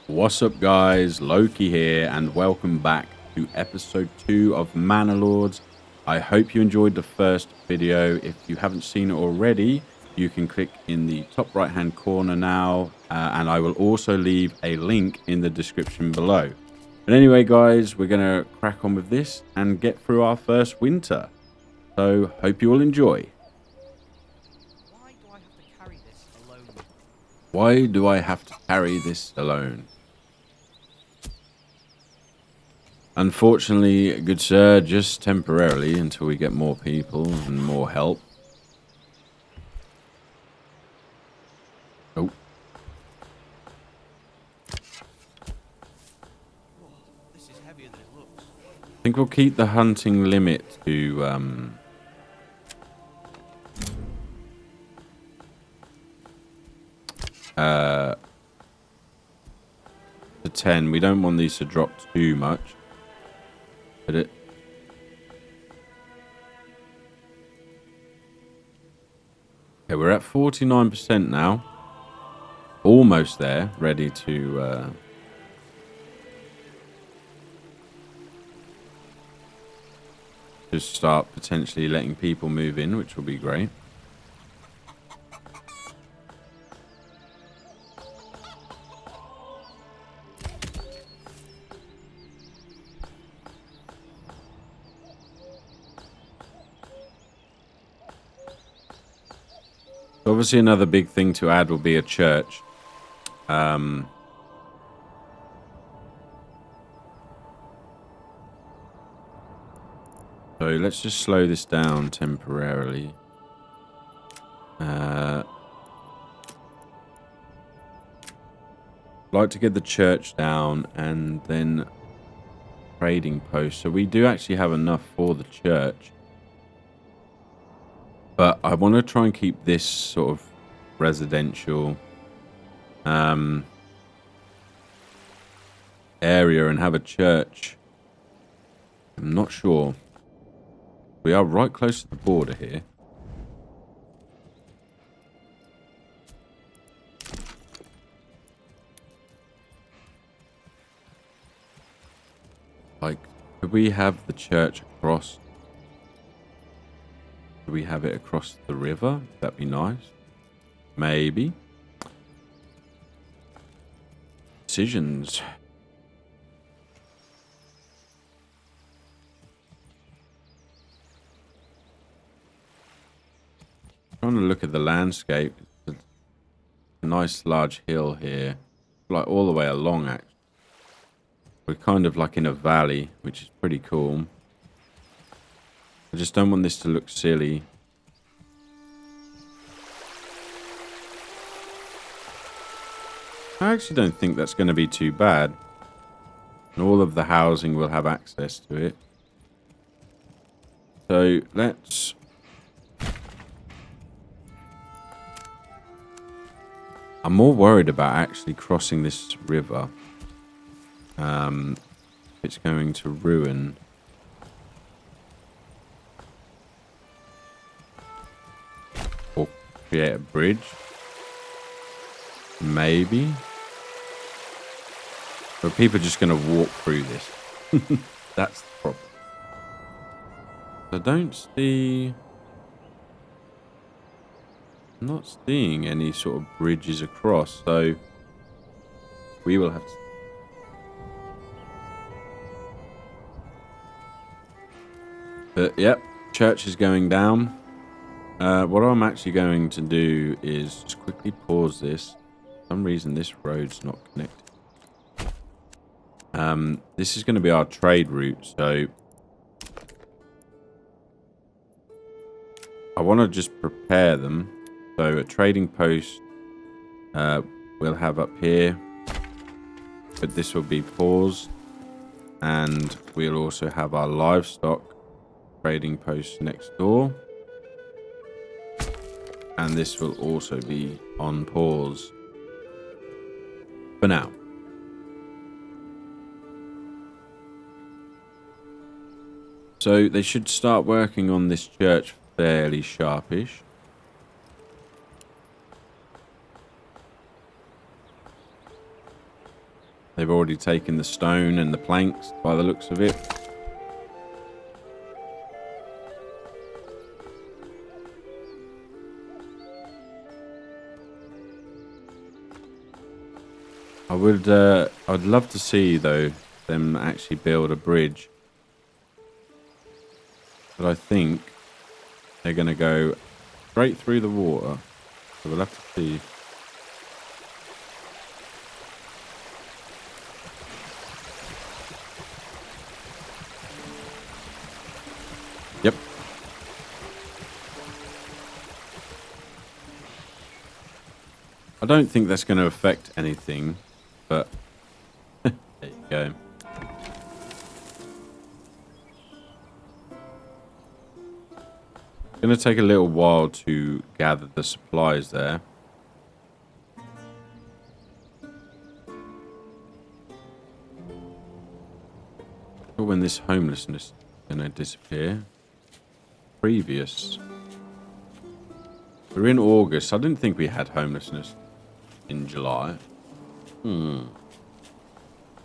What's up, guys? Loki here, and welcome back to episode 2 of Manor Lords. I hope you enjoyed the first video. If you haven't seen it already, you can click in the top right hand corner now, and I will also leave a link in the description below. But anyway, guys, we're going to crack on with this and get through our first winter. So, hope you all enjoy. Why do I have to carry this alone? Why do I have to carry this alone? Unfortunately, good sir, just temporarily until we get more people and more help. Oh, Whoa, this is heavier than it looks. I think we'll keep the hunting limit to 10. We don't want these to drop too much. But it... Okay, we're at 49% now. Almost there, ready to... just start potentially letting people move in, which will be great. Obviously, another big thing to add will be a church. So let's just slow this down temporarily. Like to get the church down and then trading post. So we do actually have enough for the church. But I want to try and keep this sort of residential area and have a church. I'm not sure. We are right close to the border here. Like, could we have the church across? Could we have it across the river? That'd be nice. Maybe. Decisions. Trying to look at the landscape. It's a nice large hill here. Like all the way along, actually. We're kind of like in a valley, which is pretty cool. I just don't want this to look silly. I actually don't think that's going to be too bad. And all of the housing will have access to it. So let's... I'm more worried about actually crossing this river. It's going to ruin... or create a bridge. Maybe. Or are people just going to walk through this? That's the problem. I don't see... I'm not seeing any sort of bridges across, so we will have to... But yep, church is going down. What I'm actually going to do is just quickly pause this. For some reason this road's not connected. This is going to be our trade route, so I want to just prepare them. So a trading post we'll have up here, but this will be paused, and we'll also have our livestock trading post next door, and this will also be on pause for now. So they should start working on this church fairly sharpish. They've already taken the stone and the planks by the looks of it. I'd love to see though them actually build a bridge, but I think they're going to go straight through the water. So we'll have to see. Yep. I don't think that's going to affect anything, but there you go. It's going to take a little while to gather the supplies there. But when this homelessness is going to disappear. Previous. We're in August. I didn't think we had homelessness in July.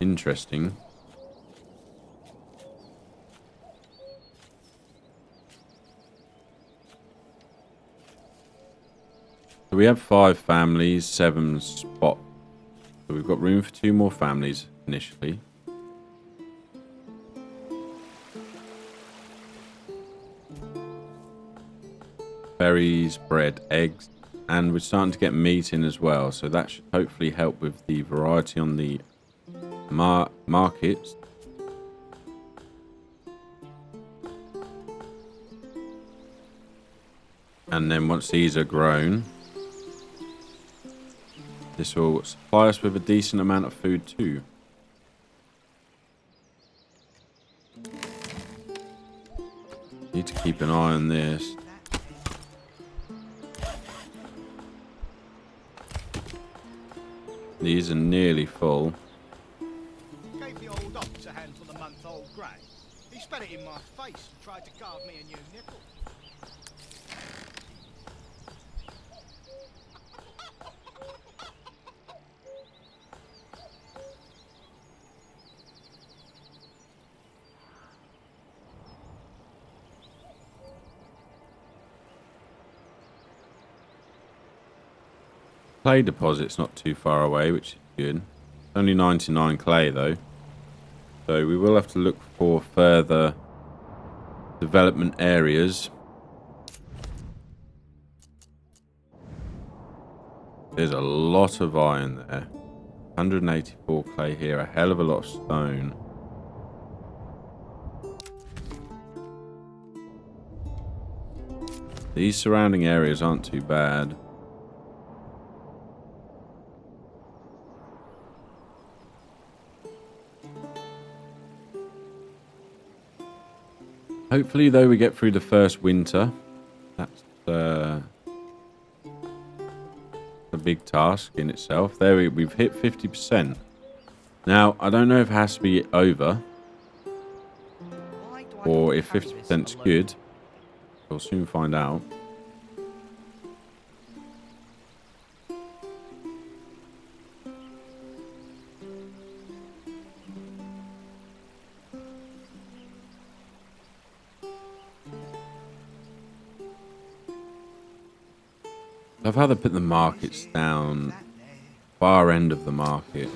Interesting. So we have 5 families, 7 spots. So we've got room for 2 more families initially. Berries, bread, eggs, and we're starting to get meat in as well. So that should hopefully help with the variety on the markets. And then once these are grown, this will supply us with a decent amount of food too. Need to keep an eye on this. These are nearly full. Gave the old ox a handful of month-old grey. He spat it in my face and tried to carve me a new nipple. Clay deposit's not too far away, which is good. Only 99 clay though. So we will have to look for further development areas. There's a lot of iron there. 184 clay here, a hell of a lot of stone. These surrounding areas aren't too bad. Hopefully, though, we get through the first winter. That's a big task in itself. There, we've hit 50%. Now, I don't know if it has to be over, or if 50% is good. We'll soon find out. Love how they put the markets down far end of the market.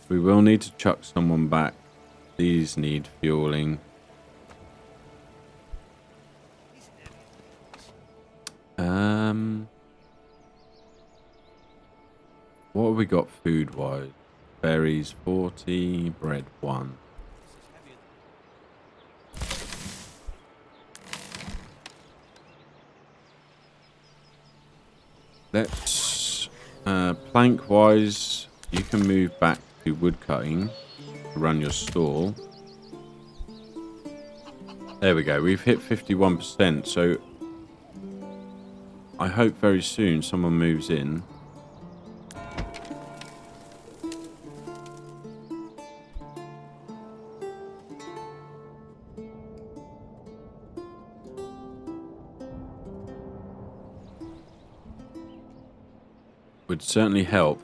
We will need to chuck someone back. These need fueling. What have we got food wise? Berries 40, bread 1. Let's plank wise, you can move back to wood cutting to run your stall. There we go, we've hit 51%, so I hope very soon someone moves in. would certainly help.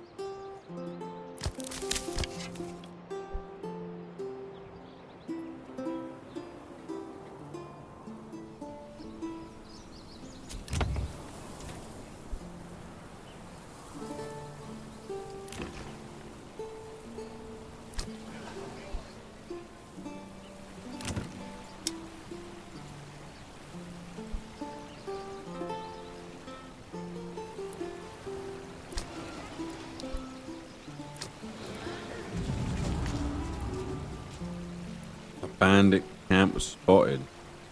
A bandit camp was spotted.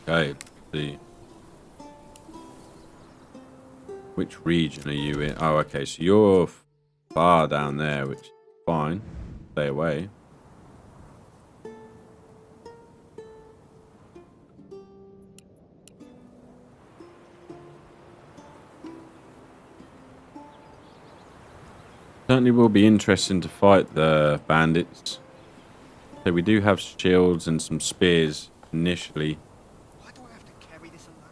Okay, let's see. Which region are you in? Oh, okay, so you're far down there, which is fine. Stay away. Certainly will be interesting to fight the bandits. So we do have shields and some spears initially Why do I have to carry this alone?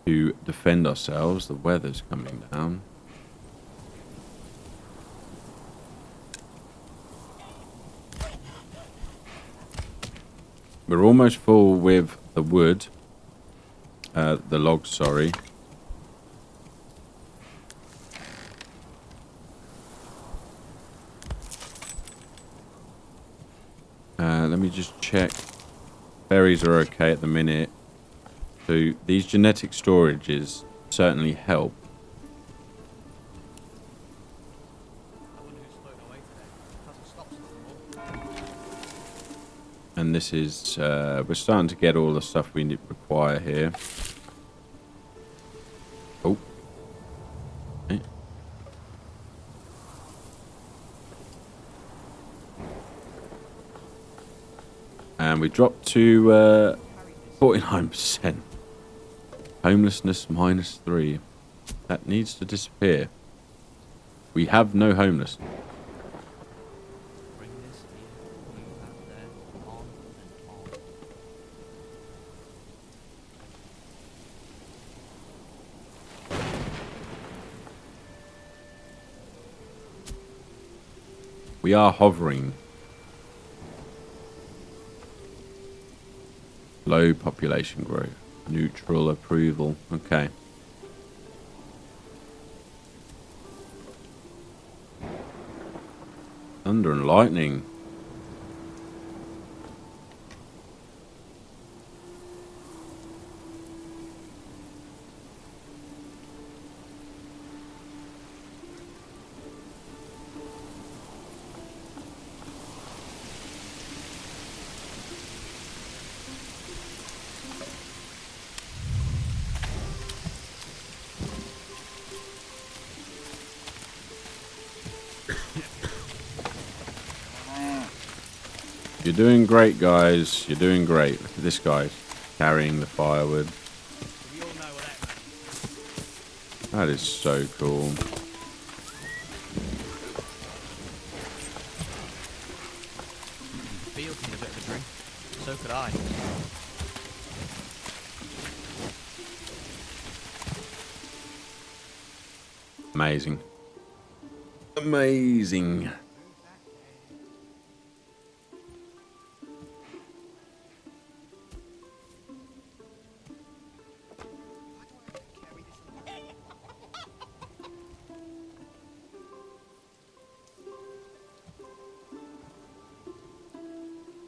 to defend ourselves. The weather's coming down. We're almost full with the wood. The logs, sorry. Let me just check. Berries are okay at the minute. So these genetic storages certainly help. I wonder who's floating away today. Hasn't stopped since the morning. And this is, we're starting to get all the stuff we require here. Oh. Okay. And we dropped to 49%. Homelessness -3. That needs to disappear. We have no homelessness. Bring this here, move that there, on and on. We are hovering. Low population growth. Neutral approval. Okay. Thunder and lightning. You're doing great, guys. You're doing great. Look at this guy carrying the firewood. We all know what that means. That is so cool. Field need a bit of a drink. So could I. Amazing. Amazing.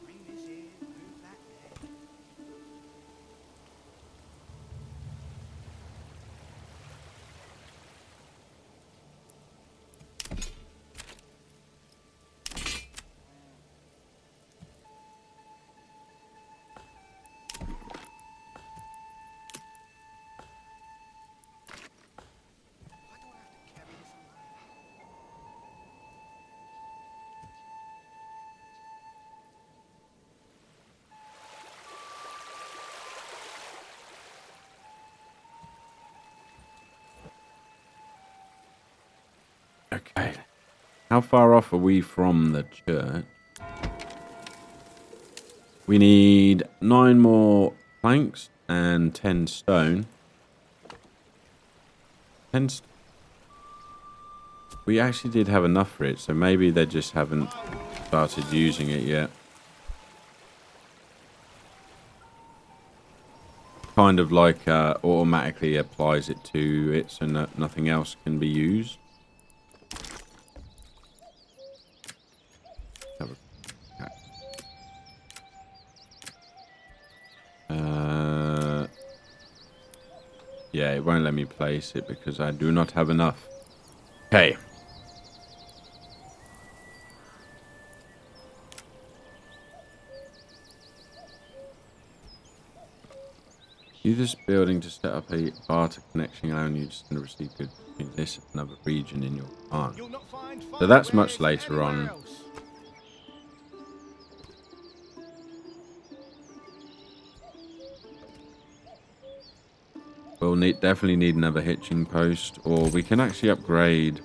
Bring this here, move that there. Why do I have to carry this alone? Okay. How far off are we from the church? We need 9 more planks and 10 stone. We actually did have enough for it, so maybe they just haven't started using it yet. Kind of like automatically applies it to it, so nothing else can be used. Yeah, it won't let me place it because I do not have enough. Okay. Use this building to set up a barter connection allowing you just to receive goods between this and another region in your farm. You'll not find So that's finer much wares later anywhere on. else. We'll definitely need another hitching post, or we can actually upgrade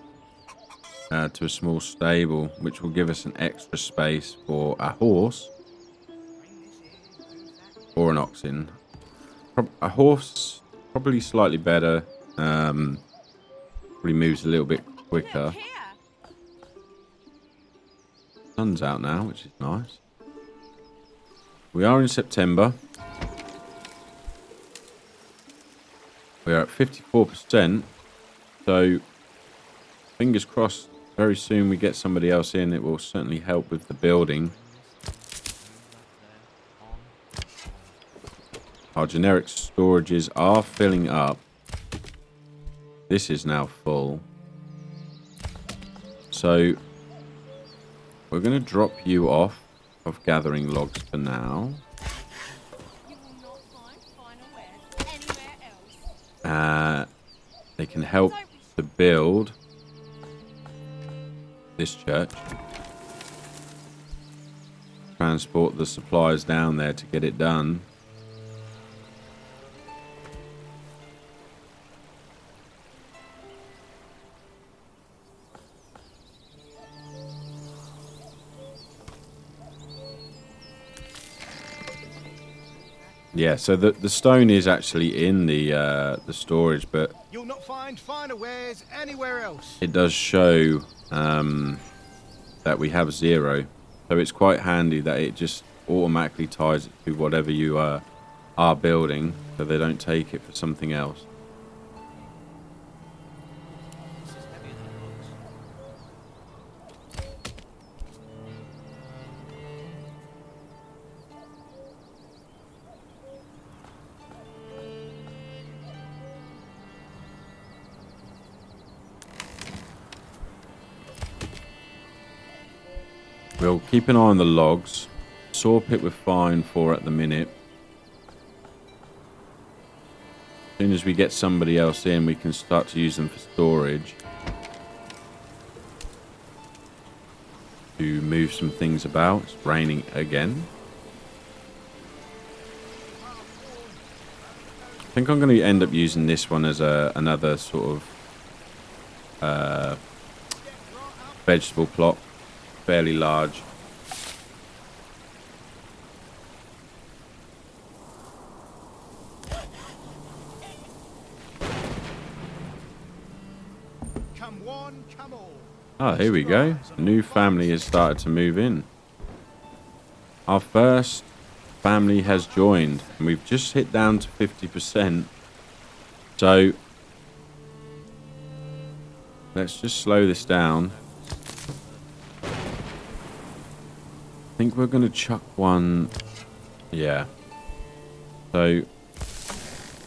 to a small stable, which will give us an extra space for a horse or an oxen. A horse, probably slightly better. Probably moves a little bit quicker. Sun's out now, which is nice. We are in September. We're at 54%. So, fingers crossed, very soon we get somebody else in. It will certainly help with the building. Our generic storages are filling up. This is now full. So, we're going to drop you off of gathering logs for now. They can help to build this church. Transport the supplies down there to get it done. Yeah, so the stone is actually in the storage, but You'll not find finer wares anywhere else. it does show that we have 0. So it's quite handy that it just automatically ties it to whatever you are building, so they don't take it for something else. This is heavier than it looks. We'll keep an eye on the logs. Saw pit we're fine for at the minute. As soon as we get somebody else in, we can start to use them for storage. To move some things about. It's raining again. I think I'm going to end up using this one as another sort of vegetable plot. Fairly large. Come one, come all. Oh, here we go. A new family has started to move in. Our first family has joined, and we've just hit down to 50%. So let's just slow this down. I think we're going to chuck one. Yeah. So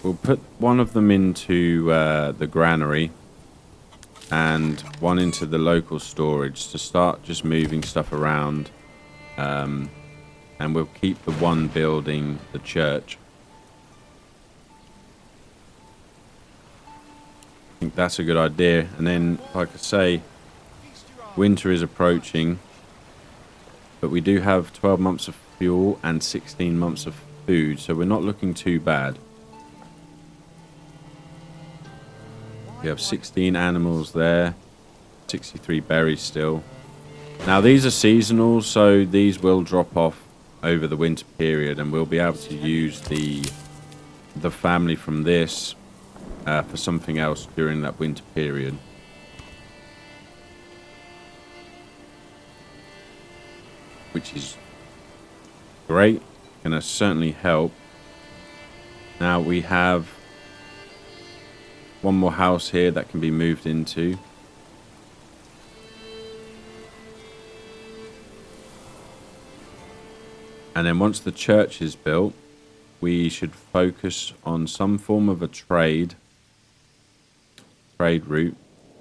we'll put one of them into the granary and one into the local storage to start just moving stuff around. And we'll keep the one building the church. I think that's a good idea. And then, like I say, winter is approaching. But we do have 12 months of fuel and 16 months of food, so we're not looking too bad. We have 16 animals there, 63 berries still. Now these are seasonal, so these will drop off over the winter period, and we'll be able to use the family from this for something else during that winter period. which is great. Gonna certainly help. Now we have one more house here that can be moved into. And then once the church is built, we should focus on some form of a trade route.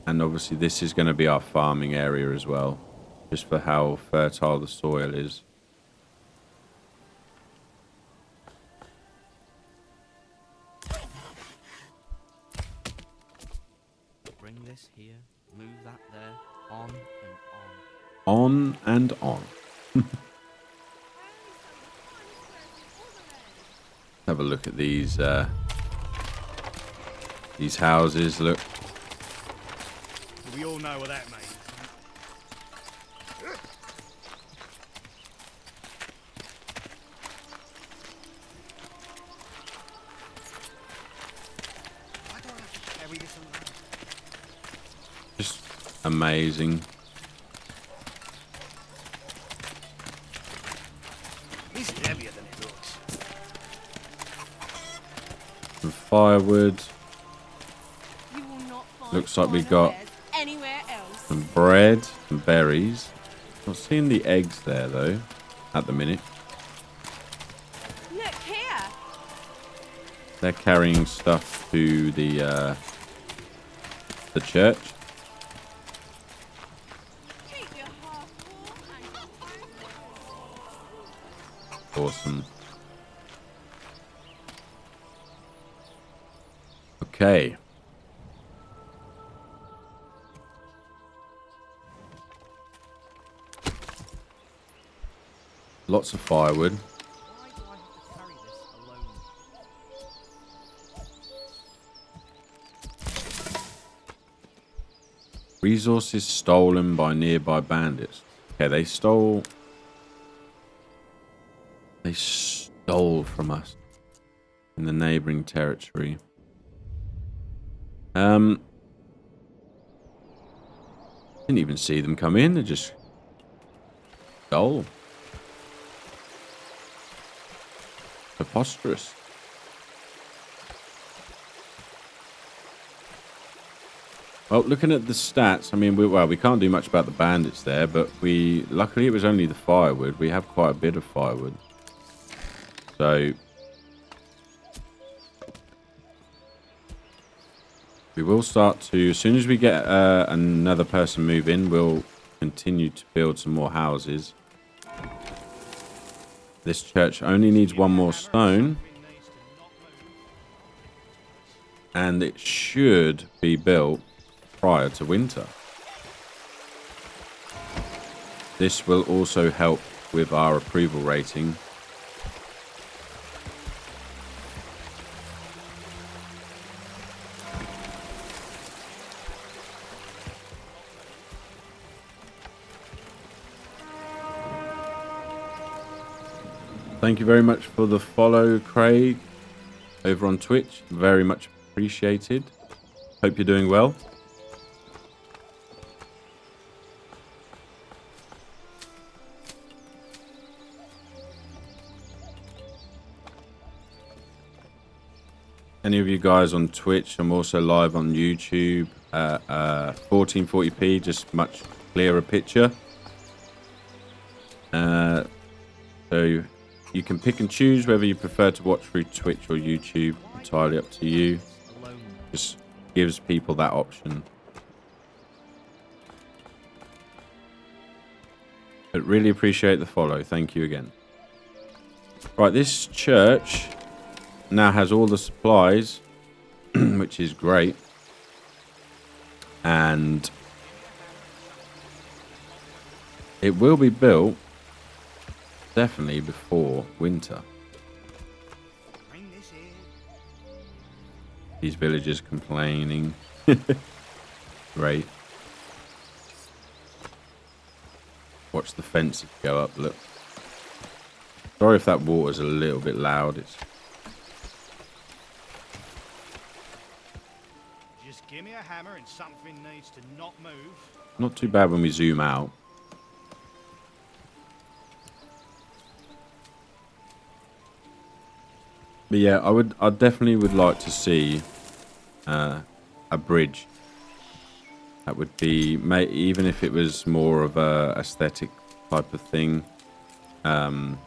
And obviously this is going to be our farming area as well, just for how fertile the soil is. Bring this here, move that there, on and on. On and on. Have a look at these houses. Look. We all know what that means. Why do I have to carry this alone? Just amazing. This is heavier than it looks. Some firewood. You will not find Looks like we finer got wares anywhere else. some bread, some berries. Not seeing the eggs there though, at the minute. Look here. They're carrying stuff to the church. Keep your heart full and your food. Awesome. Okay. Lots of firewood. Why do I have to carry this alone? Resources stolen by nearby bandits. Okay, they stole from us in the neighboring territory. Didn't even see them come in. They just stole. Preposterous. Well, looking at the stats, I mean, we can't do much about the bandits there, but luckily it was only the firewood. We have quite a bit of firewood. So we will start to, as soon as we get another person move in, we'll continue to build some more houses. This church only needs one more stone, and it should be built prior to winter. This will also help with our approval rating. Thank you very much for the follow, Craig, over on Twitch. Very much appreciated. Hope you're doing well. Any of you guys on Twitch, I'm also live on YouTube at 1440p, just much clearer picture. So you can pick and choose whether you prefer to watch through Twitch or YouTube. Entirely up to you. Just gives people that option. But really appreciate the follow. Thank you again. Right, this church now has all the supplies, which is great. And it will be built definitely before winter. Bring this in. These villagers complaining. Great. Watch the fences go up, look. Sorry if that water's a little bit loud. It's Just give me a hammer and something needs to not move. not too bad when we zoom out. But yeah, I definitely would like to see a bridge. That would be, even if it was more of a aesthetic type of thing. It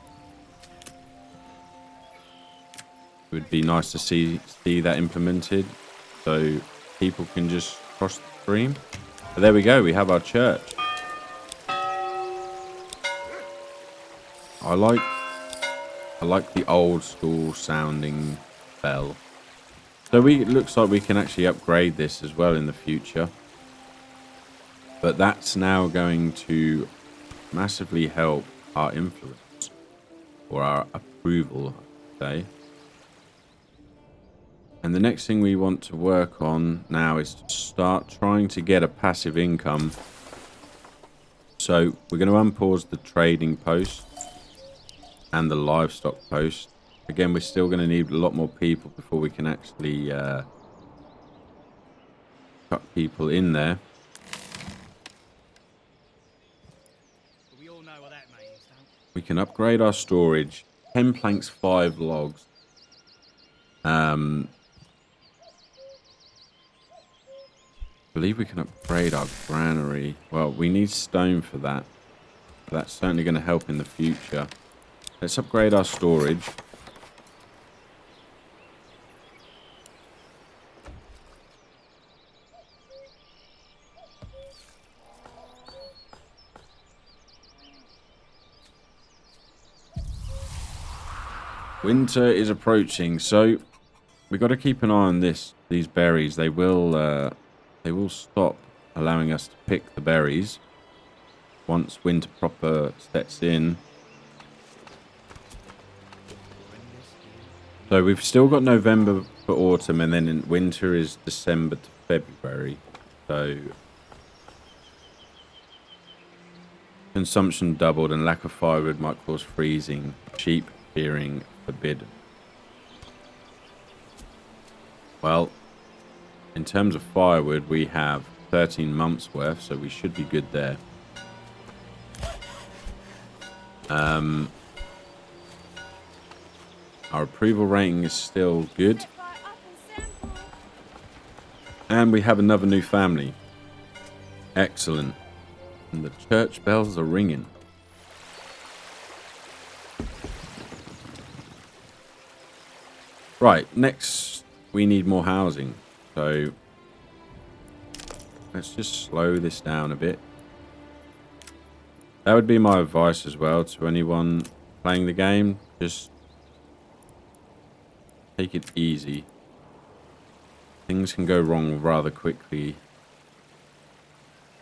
would be nice to see that implemented, so people can just cross the stream. But there we go. We have our church. I like the old school sounding bell. So it looks like we can actually upgrade this as well in the future. But that's now going to massively help our influence or our approval, I would say. And the next thing we want to work on now is to start trying to get a passive income. So we're going to unpause the trading post and the livestock post. Again, we're still going to need a lot more people before we can actually cut people in there. But we all know what that means, don't We can upgrade our storage. 10 planks, 5 logs. I believe we can upgrade our granary. Well, we need stone for that. That's certainly going to help in the future. Let's upgrade our storage. Winter is approaching, so we got to keep an eye on these berries. They will stop allowing us to pick the berries once winter proper sets in. So we've still got November for autumn, and then in winter is December to February. So consumption doubled, and lack of firewood might cause freezing. Sheep fearing forbidden. Well, in terms of firewood, we have 13 months worth, so we should be good there. Our approval rating is still good. And we have another new family. Excellent. And the church bells are ringing. Right, next we need more housing. So let's just slow this down a bit. That would be my advice as well to anyone playing the game. Just take it easy. Things can go wrong rather quickly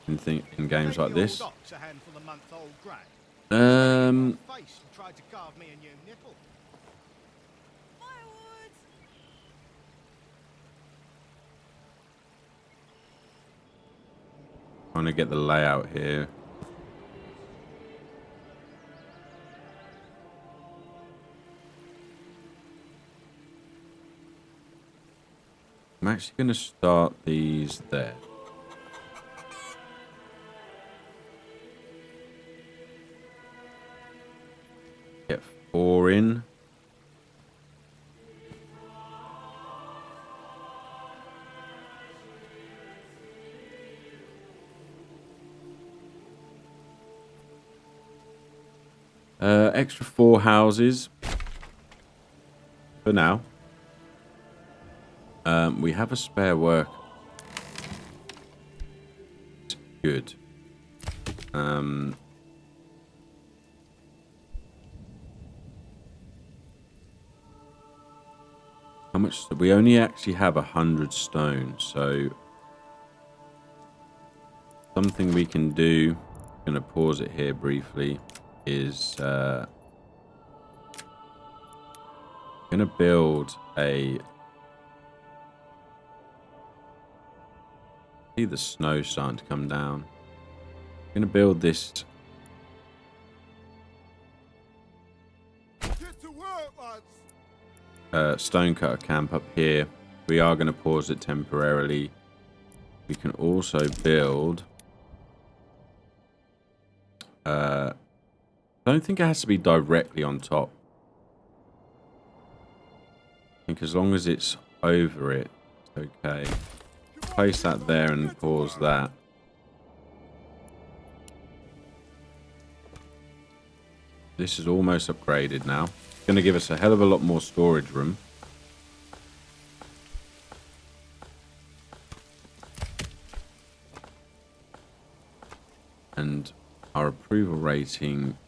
in games like this. Tried to carve me a new nipple. Firewood! Trying to get the layout here. I'm actually going to start these there. Get 4 in. Extra 4 houses for now. We have a spare work. Good. How much? We only actually have 100 stone, so something we can do. I'm gonna pause it here briefly. Is gonna build a. See the snow starting to come down. I'm gonna build this. Get to work, lads. Stonecutter camp up here. We are going to pause it temporarily. We can also build. I don't think it has to be directly on top. think as long as it's over it, it's okay. Place that there and pause that. This is almost upgraded now. It's going to give us a hell of a lot more storage room. And our approval rating,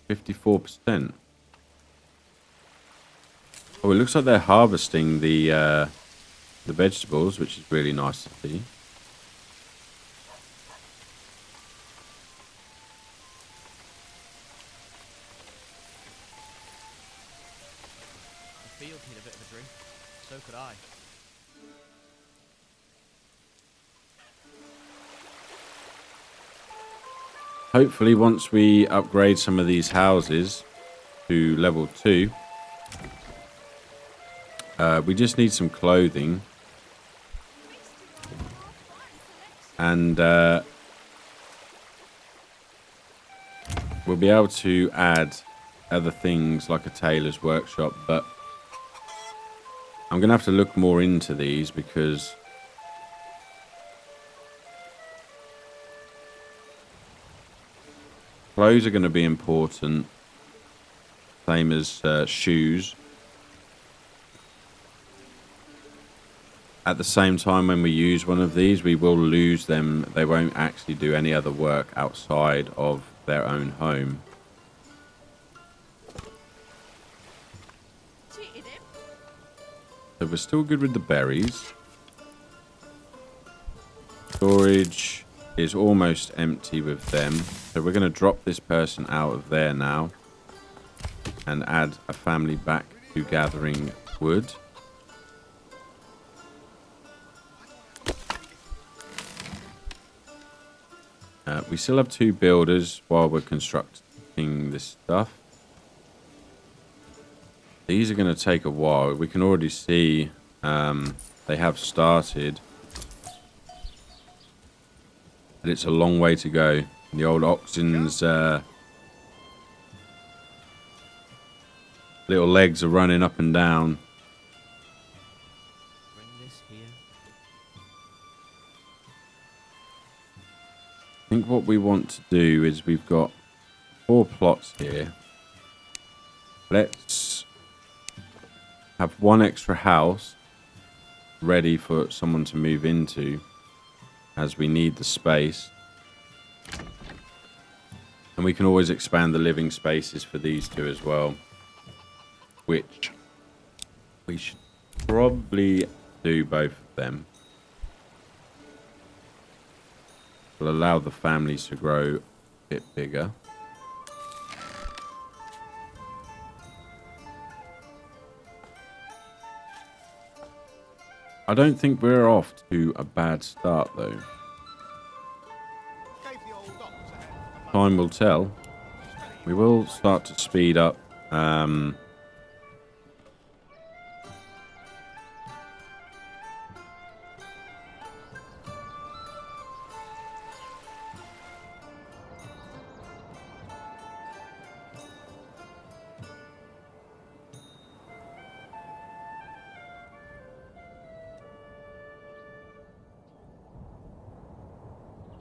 54%. Oh, it looks like they're harvesting the vegetables, which is really nice to see. The fields need a bit of a drink. So could I. Hopefully, once we upgrade some of these houses to level 2, we just need some clothing. And we'll be able to add other things like a tailor's workshop, but I'm going to have to look more into these because clothes are going to be important, same as shoes. At the same time, when we use one of these, we will lose them. They won't actually do any other work outside of their own home. Cheated him. So we're still good with the berries. Storage is almost empty with them. So we're going to drop this person out of there now and add a family back to gathering wood. We still have 2 builders while we're constructing this stuff. These are going to take a while. We can already see they have started. But it's a long way to go. The old oxen's little legs are running up and down. Bring this here. I think what we want to do is we've got 4 plots here. Let's have 1 extra house ready for someone to move into, as we need the space. And we can always expand the living spaces for these 2 as well, which we should probably do both of them. Will allow the families to grow a bit bigger. I don't think we're off to a bad start though. Gave the old ox a hand for the month. Time will tell. We will start to speed up.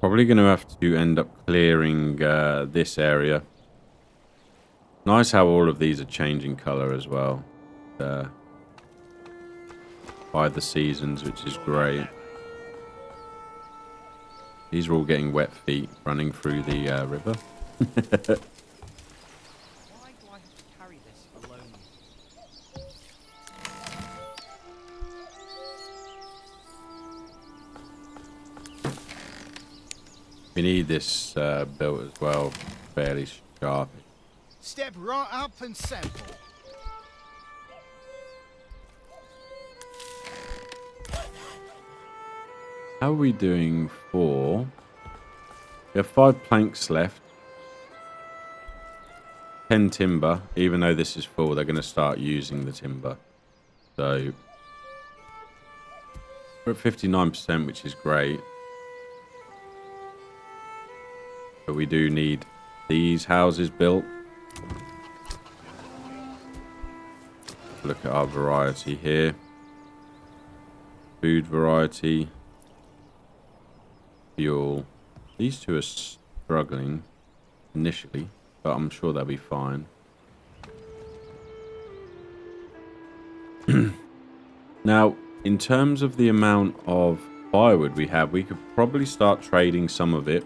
Probably going to have to end up clearing this area. Nice how all of these are changing color as well. By the seasons, which is great. These are all getting wet feet running through the river. Why do I have to carry this alone? We need this built as well, fairly sharp. Step right up and sample. How are we doing for... We have 5 planks left. 10 timber. Even though this is full, they're going to start using the timber. So we're at 59%, which is great. But we do need these houses built. look at our variety here. Food variety. Fuel. These two are struggling initially, but I'm sure they'll be fine. Now, in terms of the amount of firewood we have, we could probably start trading some of it.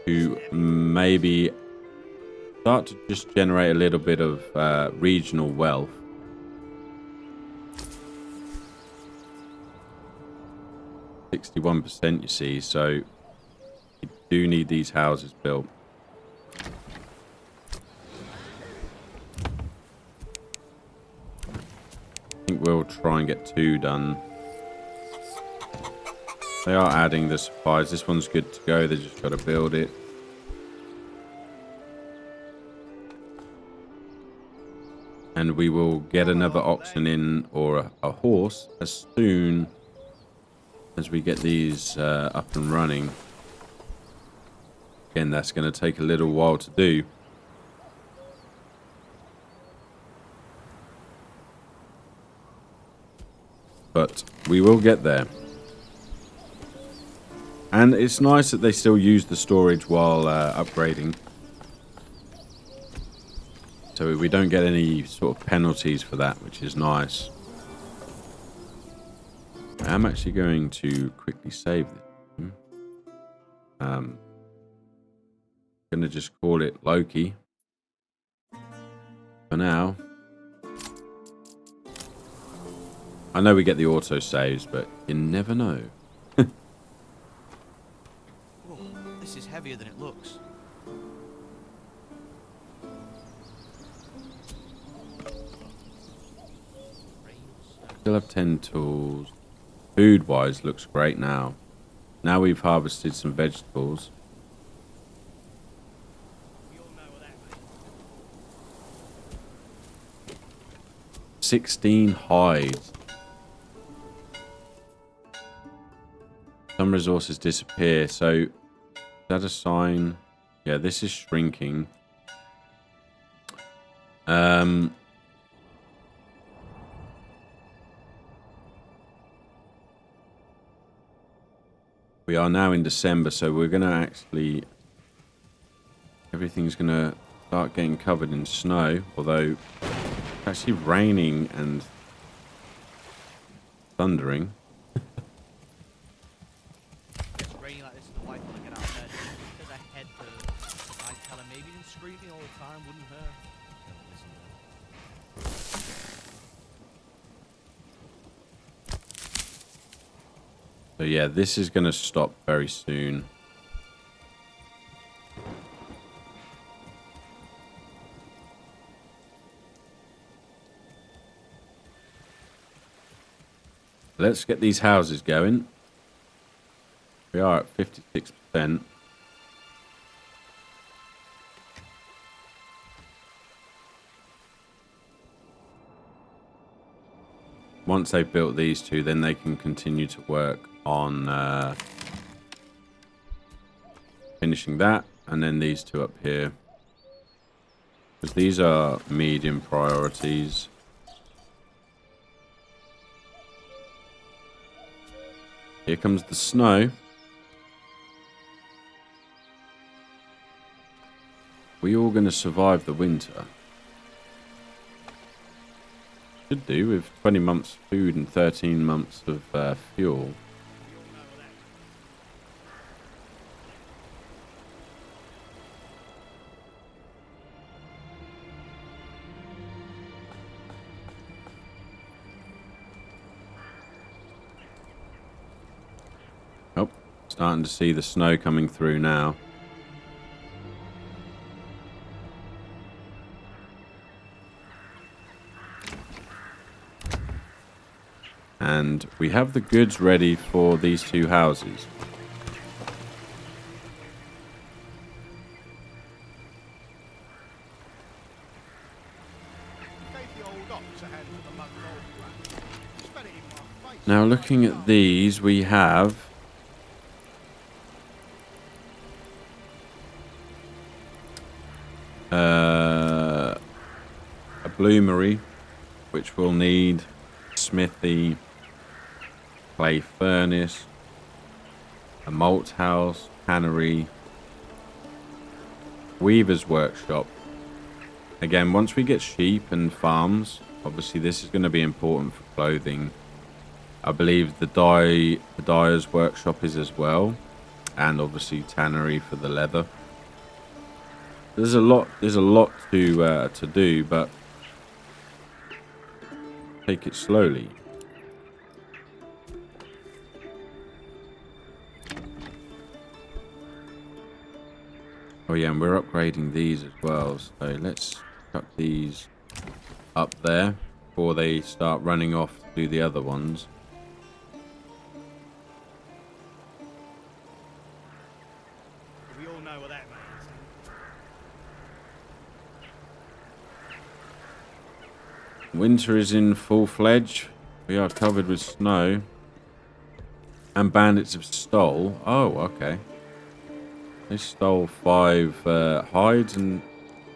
To maybe start to just generate a little bit of regional wealth. %, you see, so you do need these houses built. I think we'll try and get 2 done. They are adding the supplies. This one's good to go. They just got to build it. And we will get another oxen in, or a horse, as soon as we get these up and running. Again, that's going to take a little while to do. But we will get there. And it's nice that they still use the storage while upgrading. So we don't get any sort of penalties for that, which is nice. I'm actually going to quickly save this. I'm going to just call it Loki for now. I know we get the auto saves, but you never know. Whoa, this is heavier than it looks. Still have 10 tools. Food wise looks great now. Now we've harvested some vegetables. We all know that, mate. 16 hides. Some resources disappear, so is that a sign? Yeah, this is shrinking. We are now in December, so we're going to actually... Everything's going to start getting covered in snow, although it's actually raining and thundering. It's raining like this and the wife want to get out of bed. There's a head for I tell her maybe even screaming all the time wouldn't hurt. Listen to her. So yeah, this is going to stop very soon. Let's get these houses going. We are at 56%. Once they've built these two, then they can continue to work on finishing that, and then these two up here, because these are medium priorities. Here comes the snow. We all going to survive the winter? Should do, with 20 months food and 13 months of fuel. Oh, starting to see the snow coming through now. And we have the goods ready for these two houses. Gave the old ox a hand for the month-old grain. Spat it in my face. Now looking at these, we have A bloomery, which will need smithy, clay furnace, a malt house, cannery, weaver's workshop. Again, once we get sheep and farms, obviously this is going to be important for clothing. I believe the dyer's workshop is as well, and obviously tannery for the leather. There's a lot to do, but take it slowly. Oh yeah, and we're upgrading these as well, so let's chuck these up there before they start running off to do the other ones. We all know what that means. Winter is in full-fledged. We are covered with snow. And bandits have stole. Oh, okay. They stole 5 hides and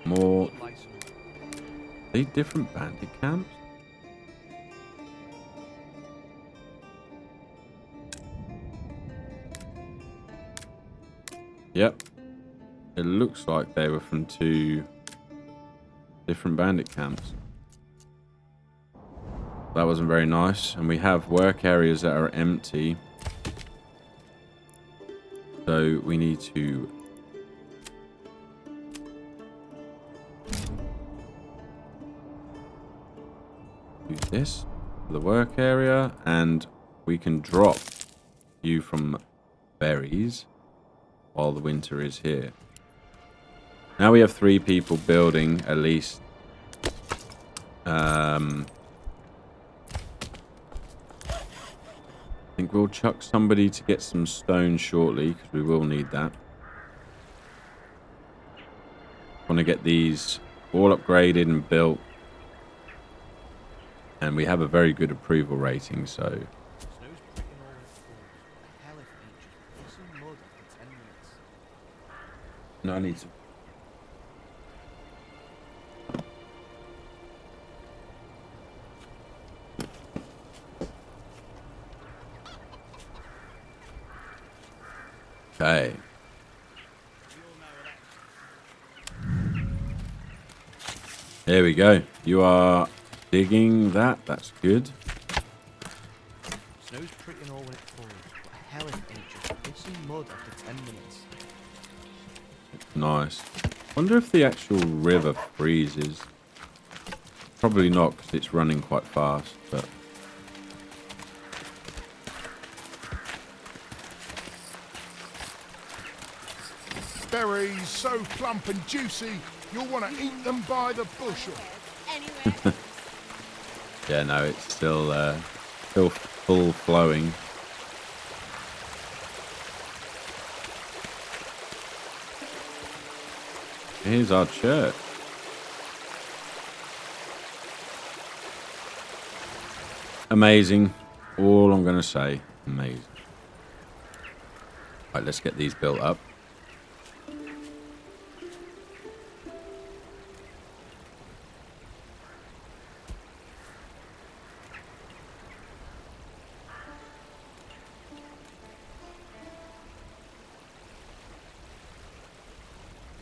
more. Are they different bandit camps? Yep. It looks like they were from 2 different bandit camps. That wasn't very nice. And we have work areas that are empty. So we need to use this for the work area, and we can drop you from berries while the winter is here. Now we have 3 people building at least. I think we'll chuck somebody to get some stone shortly, because we will need that. Want to get these all upgraded and built. And we have a very good approval rating, so... Snow's pretty all it falls. The hell if it ain't just some mud after 10 minutes. No, I need to... Okay. There we go. You are digging that. That's good. Snow's pretty all when it falls. But hell if it ain't just some mud after 10 minutes. Nice. Wonder if the actual river freezes. Probably not, because it's running quite fast, but... Berries so plump and juicy, you'll want to eat them by the bushel. Anywhere else? Yeah, no, it's still full flowing. Here's our church. Amazing. All I'm going to say. Amazing. Right, let's get these built up.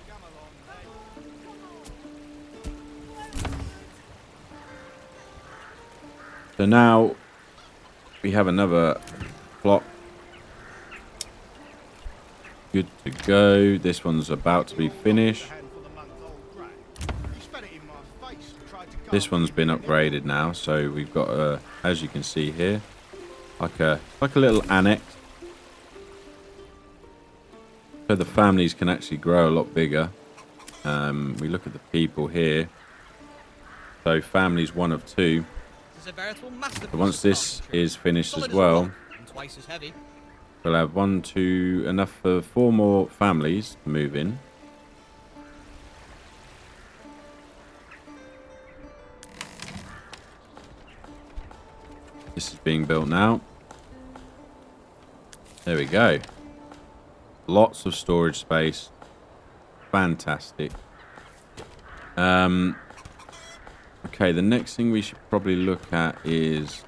Come along, mate. So now we have another plot. Good to go. This one's about to be finished. This one's been upgraded now, so we've got a, as you can see here, like a little annex. So the families can actually grow a lot bigger. We look at the people here. So families 1 of 2. This is a veritable masterpiece. But once this is finished as well, and twice as heavy. we'll have 1, 2, enough for 4 more families to move in. This is being built now. There we go. Lots of storage space. Fantastic. Okay, the next thing we should probably look at is...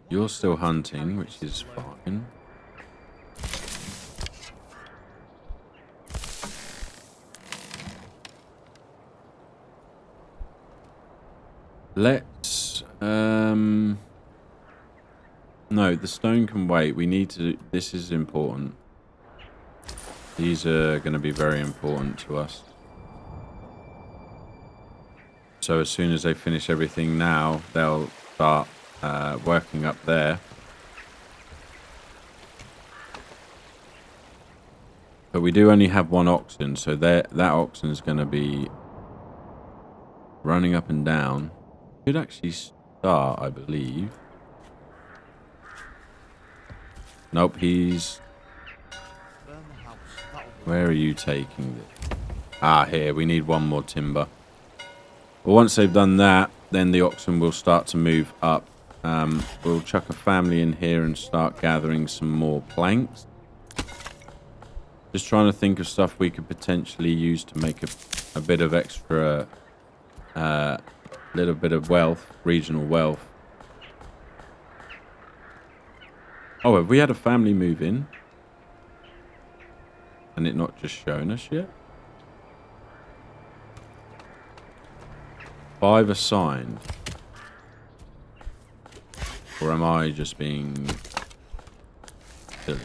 You're still hunting, which is fine. Let's... No, the stone can wait. We need to... This is important. These are going to be very important to us. So as soon as they finish everything now, they'll start working up there. But we do only have one oxen, so that oxen is going to be running up and down. Should actually start, I believe. Nope, he's... Burn the house. That'll work. Where are you taking this? Ah, here. We need one more timber. Well, once they've done that, then the oxen will start to move up. We'll chuck a family in here and start gathering some more planks. Just trying to think of stuff we could potentially use to make a bit of extra, little bit of wealth, regional wealth. Oh, have we had a family move in? And it not just shown us yet? 5 assigned. Or am I just being silly?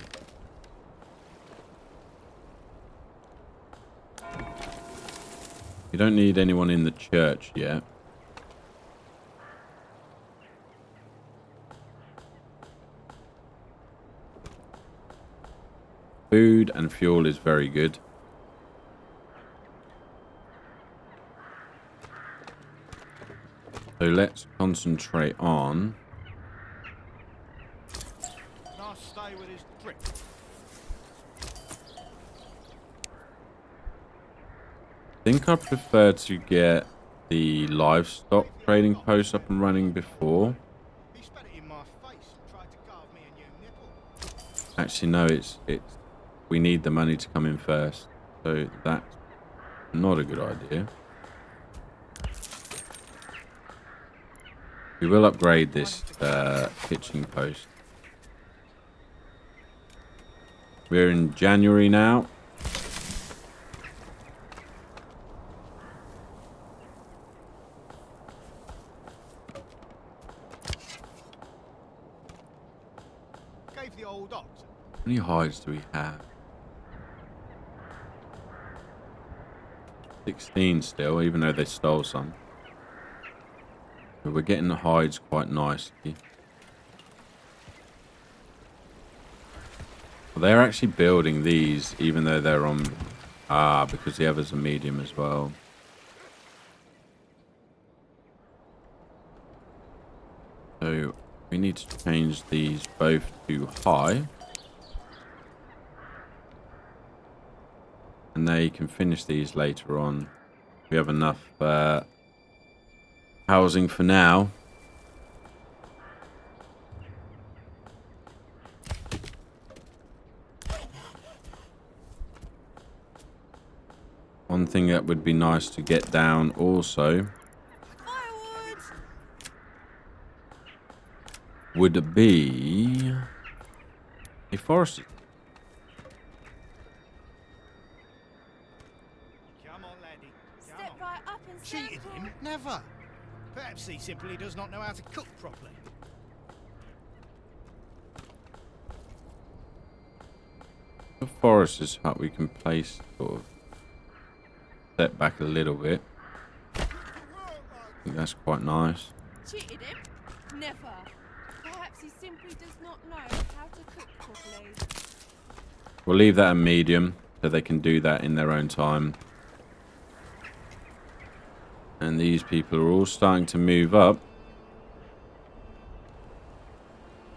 You don't need anyone in the church yet. Food and fuel is very good. So let's concentrate on... Nice stay with his drip. I think I prefer to get the livestock trading post up and running before. He spat it in my face and tried to carve me a new nipple. Actually, no, it's we need the money to come in first. So that's not a good idea. We will upgrade this pitching post. We're in January now. Gave the old ox. How many hides do we have? 16 still, even though they stole some. But we're getting the hides quite nicely. Well, they're actually building these, even though they're on... Ah, because the others are medium as well. So we need to change these both to high. And they can finish these later on. We have enough housing for now. One thing that would be nice to get down also would be a forest. Come on, laddie. Come Step on. right up and Cheated sample. him? Never. Perhaps he simply does not know how to cook properly. The forester's hut we can place sort of step back a little bit. I think that's quite nice. Cheated him? Never. Perhaps he simply does not know how to cook properly. We'll leave that a medium so they can do that in their own time. And these people are all starting to move up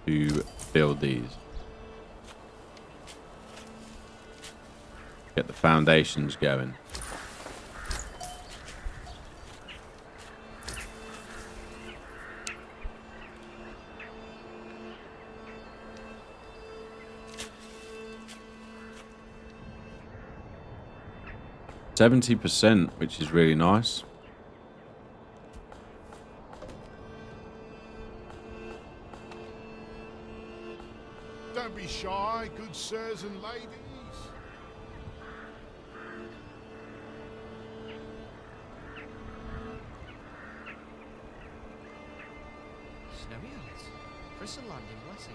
to build these. Get the foundations going. 70%, which is really nice. Don't be shy, good sirs and ladies. Snowy Hills. Crystal Landing Blessing.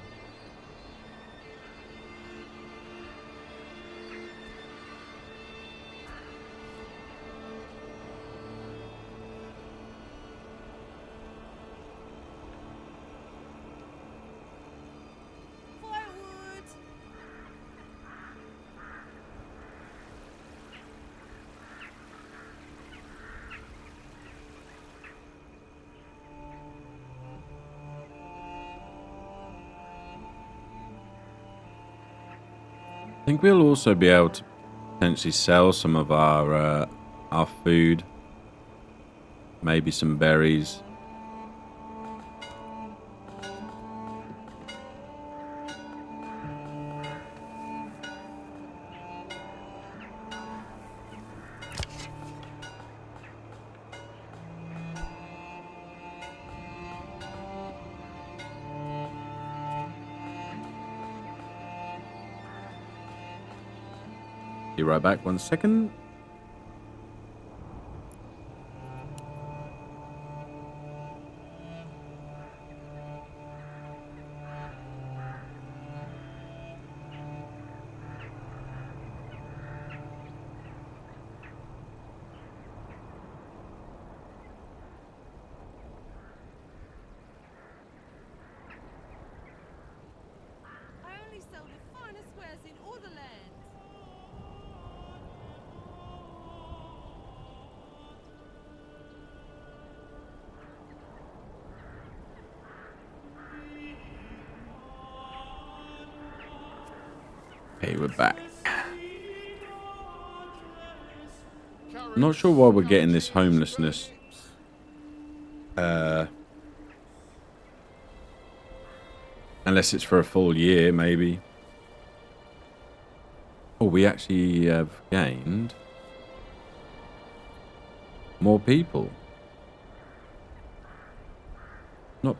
Firewood! I think we'll also be able to potentially sell some of our food, maybe some berries. Be right back, 1 second. I only sell the finest wares in all the land. Okay, we're back. I'm not sure why we're getting this homelessness. Unless it's for a full year, maybe. Oh, we actually have gained more people. Not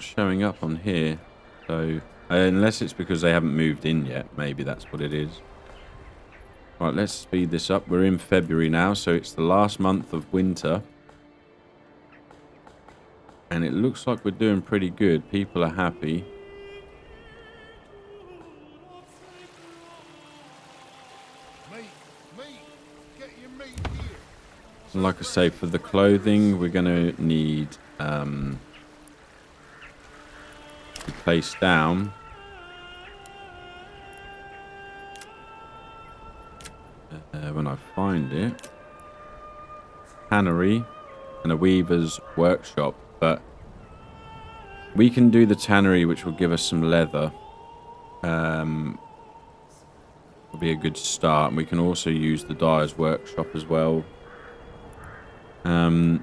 showing up on here. So, unless it's because they haven't moved in yet, maybe that's what it is. Right, let's speed this up. We're in February now, so it's the last month of winter. And it looks like we're doing pretty good. People are happy. Meat, get your meat here. And like I say, for the clothing, we're going to need to place down when I find it, tannery and a weaver's workshop. But we can do the tannery, which will give us some leather. Will be a good start, and we can also use the dyer's workshop as well. So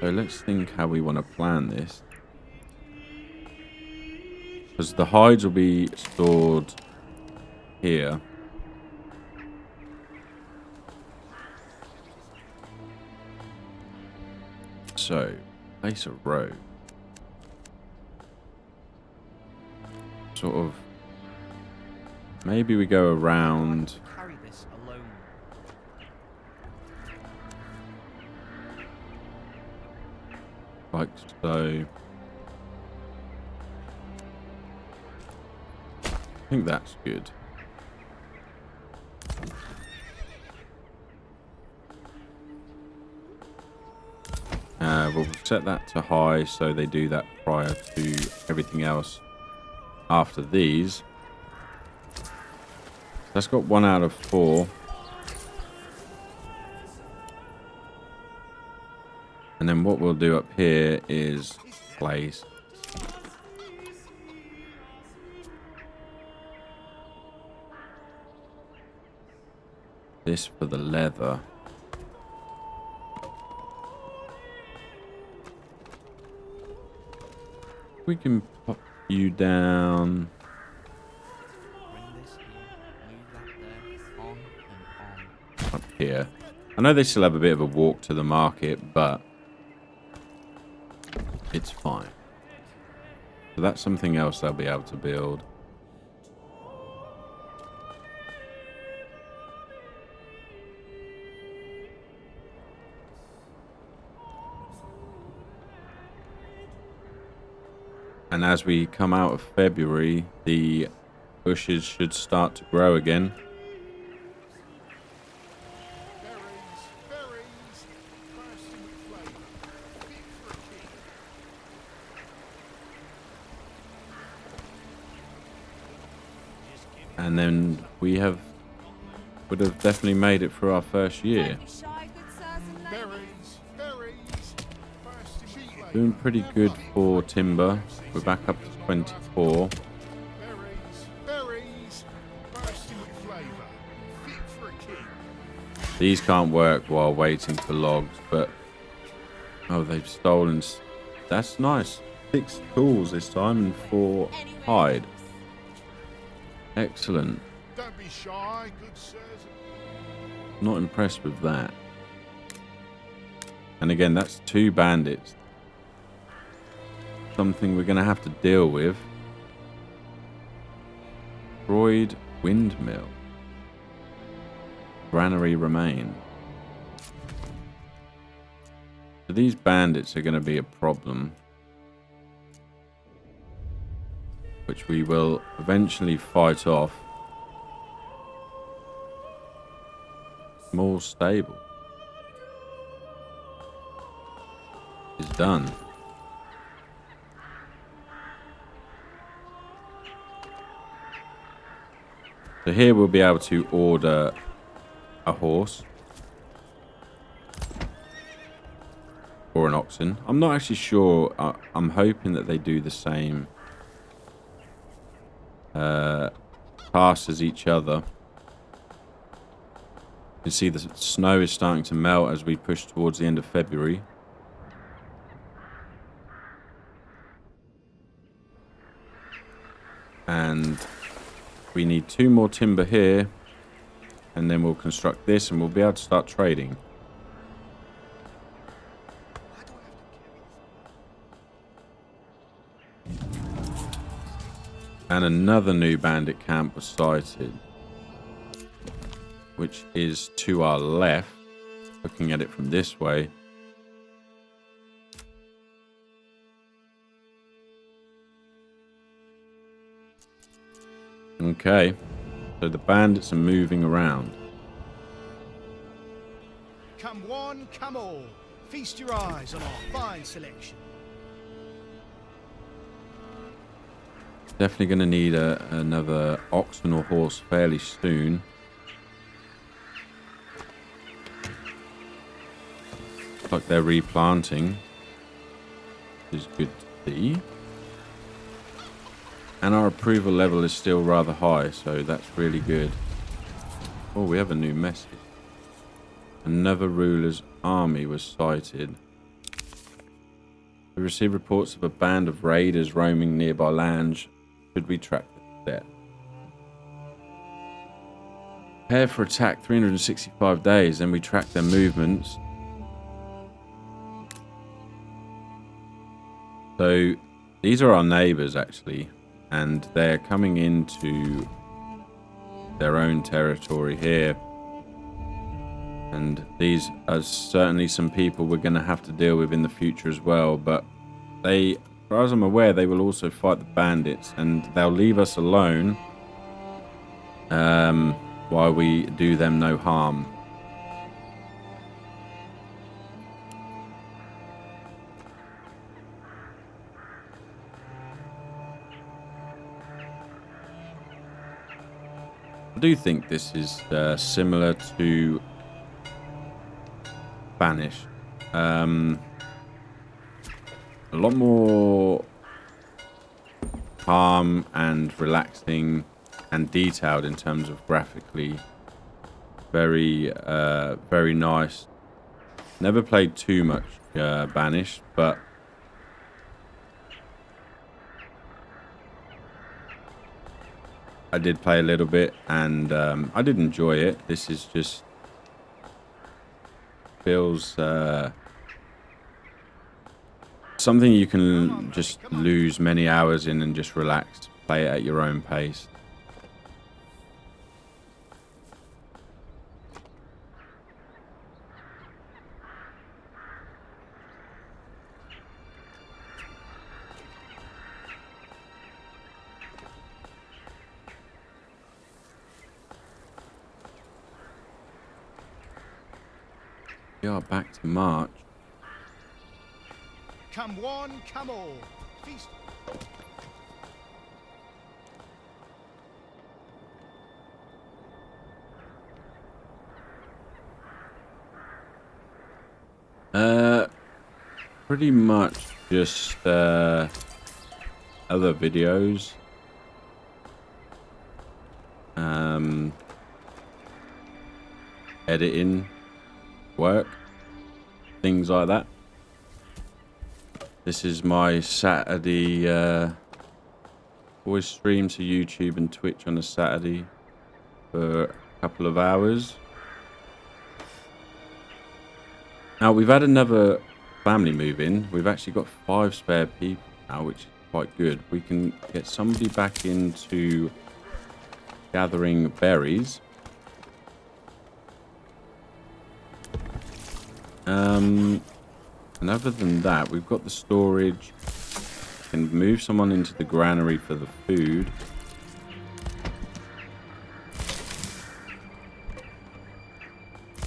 let's think how we want to plan this, because the hides will be stored here. So place a row, sort of. Maybe we go around. Carry this alone. Like so. I think that's good. We'll set that to high so they do that prior to everything else after these. That's got 1 out of 4. And then what we'll do up here is place this for the leather. We can pop you down. Bring this here. Move that there. On. here. I know they still have a bit of a walk to the market, but it's fine. So that's something else they'll be able to build. And as we come out of February, the bushes should start to grow again. Berries, berries, bursting with flavour, fit for a king. And then would have definitely made it for our first year. Don't be shy, good sirs and ladies. Berries, berries, bursting with flavour. Doing pretty good for timber. We're back up to 24. Berries, berries, bursting with flavour, fit for a king. These can't work while waiting for logs, but oh, they've stolen. That's nice. 6 tools this time and 4 hide. Excellent. Don't be shy, good sirs. Not impressed with that. And again, that's 2 bandits. Something we're going to have to deal with. Destroyed windmill. Granary remain. So these bandits are going to be a problem, which we will eventually fight off. Small stable is done. So here we'll be able to order a horse or an oxen. I'm not actually sure. I'm hoping that they do the same tasks as each other. You can see the snow is starting to melt as we push towards the end of February. And we need 2 more timber here, and then we'll construct this and we'll be able to start trading. And another new bandit camp was sighted, which is to our left, looking at it from this way. Okay, so the bandits are moving around. Come one, come all. Feast your eyes on our fine selection. Definitely going to need another oxen or horse fairly soon. Looks like they're replanting, which is good to see. And our approval level is still rather high, so that's really good. Oh, we have a new message. Another ruler's army was sighted. We received reports of a band of raiders roaming nearby lands. Should we track the step? Prepare for attack 365 days, then we track their movements. So these are our neighbours actually, and they're coming into their own territory here. And these are certainly some people we're going to have to deal with in the future as well. But they, as far as I'm aware, they will also fight the bandits, and they'll leave us alone while we do them no harm. I do think this is similar to Spanish. A lot more calm and relaxing and detailed in terms of graphically. Very, very nice. Never played too much Spanish, but I did play a little bit, and I did enjoy it. This is just feels something you can just lose many hours in and just relax, play it at your own pace. We are back to March. Come one, come all. Feast. Pretty much just other videos. Editing work, things like that. This is my Saturday. Always stream to YouTube and Twitch on a Saturday for a couple of hours. Now we've had another family move in. We've actually got 5 spare people now, which is quite good. We can get somebody back into gathering berries. And other than that, we've got the storage. We can move someone into the granary for the food.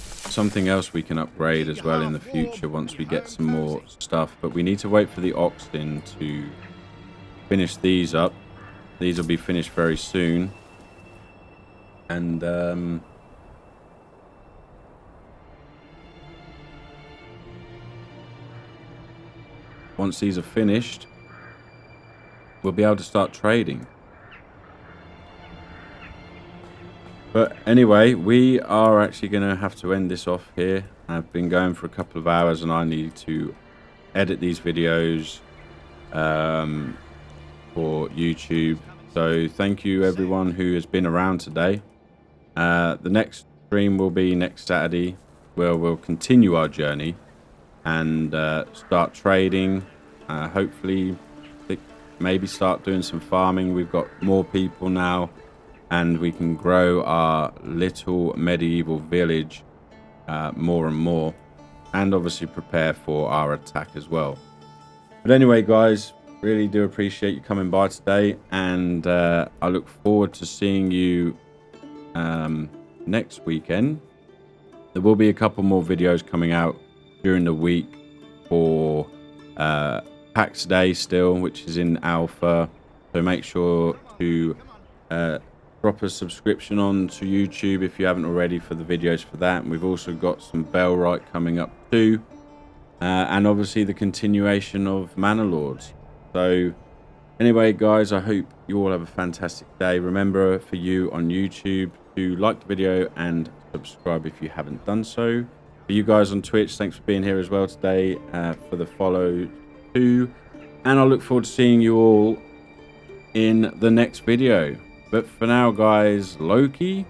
Something else we can upgrade as well in the future once we get some more stuff. But we need to wait for the oxen to finish these up. These will be finished very soon. And once these are finished, we'll be able to start trading. But anyway, we are actually going to have to end this off here. I've been going for a couple of hours and I need to edit these videos for YouTube. So thank you everyone who has been around today. The next stream will be next Saturday, where we'll continue our journey and start trading. Hopefully maybe start doing some farming. We've got more people now and we can grow our little medieval village more and more, and obviously prepare for our attack as well. But anyway guys, really do appreciate you coming by today, and I look forward to seeing you next weekend. There will be a couple more videos coming out during the week for PAX Day still, which is in alpha, so make sure to drop a subscription on to YouTube if you haven't already for the videos for that. And we've also got some Bellwright coming up too, and obviously the continuation of Manor Lords. So anyway guys, I hope you all have a fantastic day. Remember, for you on YouTube, to like the video and subscribe if you haven't done so. For you guys on Twitch, thanks for being here as well today, for the follow too, and I look forward to seeing you all in the next video. But for now guys, Loki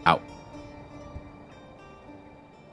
out.